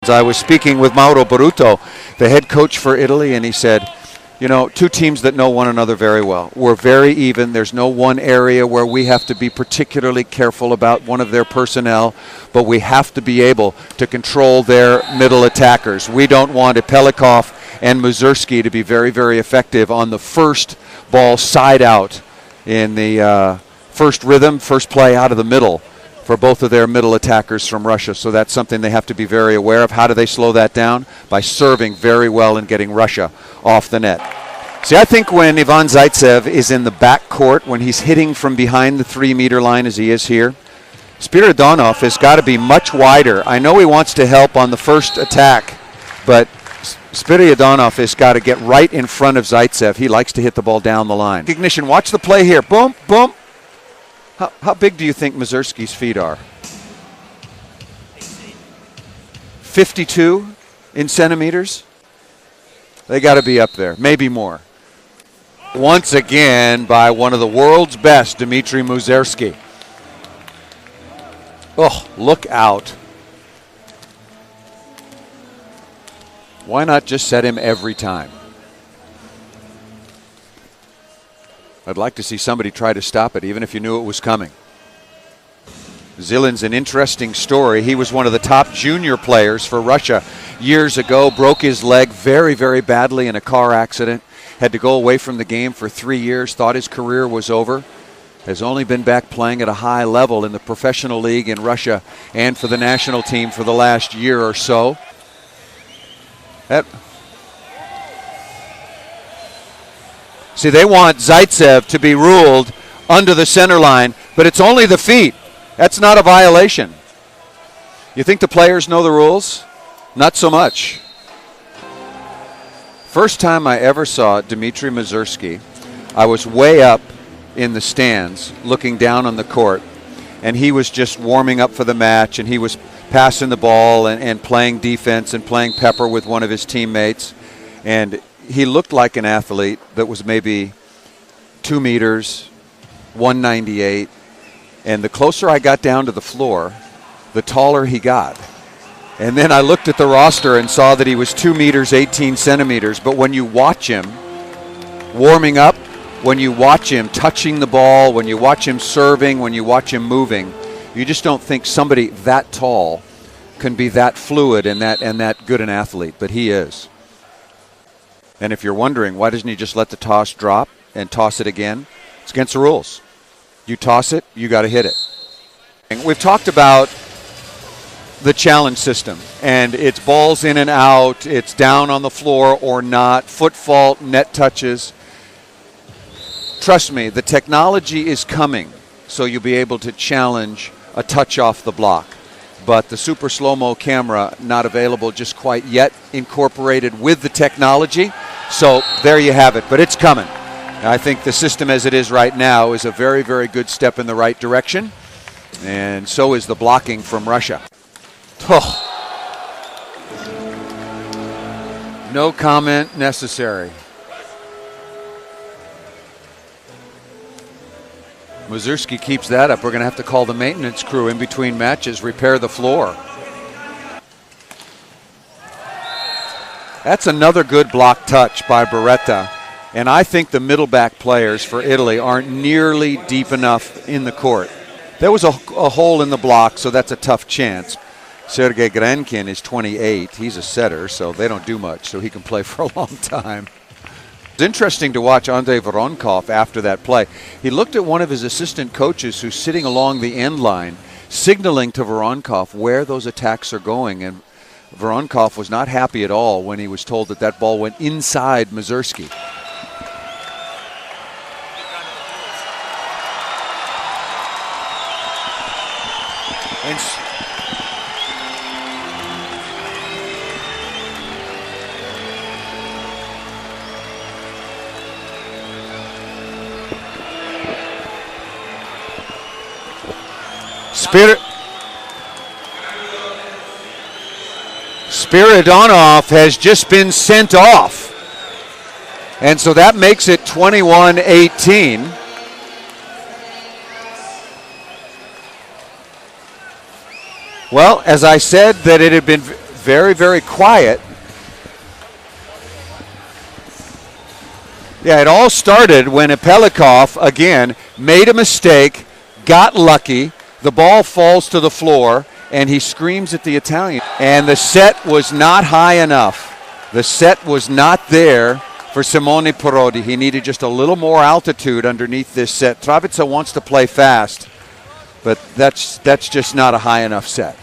I was speaking with Mauro Baruto, the head coach for Italy, and he said, you know, two teams that know one another very well. We're very even. There's no one area where we have to be particularly careful about one of their personnel, but we have to be able to control their middle attackers. We don't want Pelikov and Mazurski to be very, very effective on the first ball side out in the first rhythm, first play out of the middle for both of their middle attackers from Russia. So that's something they have to be very aware of. How do they slow that down? By serving very well and getting Russia off the net. See, I think when Ivan Zaitsev is in the back court, when he's hitting from behind the 3-meter line as he is here, Spiridonov has got to be much wider. I know he wants to help on the first attack, but Spiridonov has got to get right in front of Zaitsev. He likes to hit the ball down the line. Ignition, watch the play here. Boom, boom. How big do you think Mazurski's feet are? 52 in centimeters? They got to be up there, maybe more. Once again by one of the world's best, Dmitry Mazurski. Oh, look out. Why not just set him every time? I'd like to see somebody try to stop it, even if you knew it was coming. Zilin's an interesting story. He was one of the top junior players for Russia years ago, broke his leg very, very badly in a car accident, had to go away from the game for 3 years, thought his career was over, has only been back playing at a high level in the professional league in Russia and for the national team for the last year or so. See, they want Zaitsev to be ruled under the center line, but it's only the feet. That's not a violation. You think the players know the rules? Not so much. First time I ever saw Dmitry Mazurski, I was way up in the stands looking down on the court, and he was just warming up for the match, and he was passing the ball and playing defense and playing pepper with one of his teammates. And he looked like an athlete that was maybe 2 meters, 198. And the closer I got down to the floor, the taller he got. And then I looked at the roster and saw that he was 2 meters, 18 centimeters. But when you watch him warming up, when you watch him touching the ball, when you watch him serving, when you watch him moving, you just don't think somebody that tall can be that fluid and that good an athlete. But he is. And if you're wondering, why doesn't he just let the toss drop and toss it again? It's against the rules. You toss it, you got to hit it. We've talked about the challenge system, and it's balls in and out, it's down on the floor or not, foot fault, net touches. Trust me, the technology is coming, so you'll be able to challenge a touch off the block. But the super slow-mo camera not available just quite yet, incorporated with the technology. So there you have it, but it's coming. I think the system as it is right now is a very, very good step in the right direction, and so is the blocking from Russia. Oh. No comment necessary. Mazurski keeps that up. We're going to have to call the maintenance crew in between matches, repair the floor. That's another good block touch by Beretta. And I think the middle back players for Italy aren't nearly deep enough in the court. There was a hole in the block, so that's a tough chance. Sergei Grankin is 28. He's a setter, so they don't do much, so he can play for a long time. It's interesting to watch Andrei Voronkov after that play. He looked at one of his assistant coaches who's sitting along the end line, signaling to Voronkov where those attacks are going, and Voronkov was not happy at all when he was told that that ball went inside Mazurski. And Spiridonov has just been sent off. And so that makes it 21-18. Well, as I said, that it had been very, very quiet. Yeah, it all started when Pelikov, again, made a mistake, got lucky, the ball falls to the floor, and he screams at the Italian. And the set was not high enough. The set was not there for Simone Parodi. He needed just a little more altitude underneath this set. Travica wants to play fast, but that's just not a high enough set.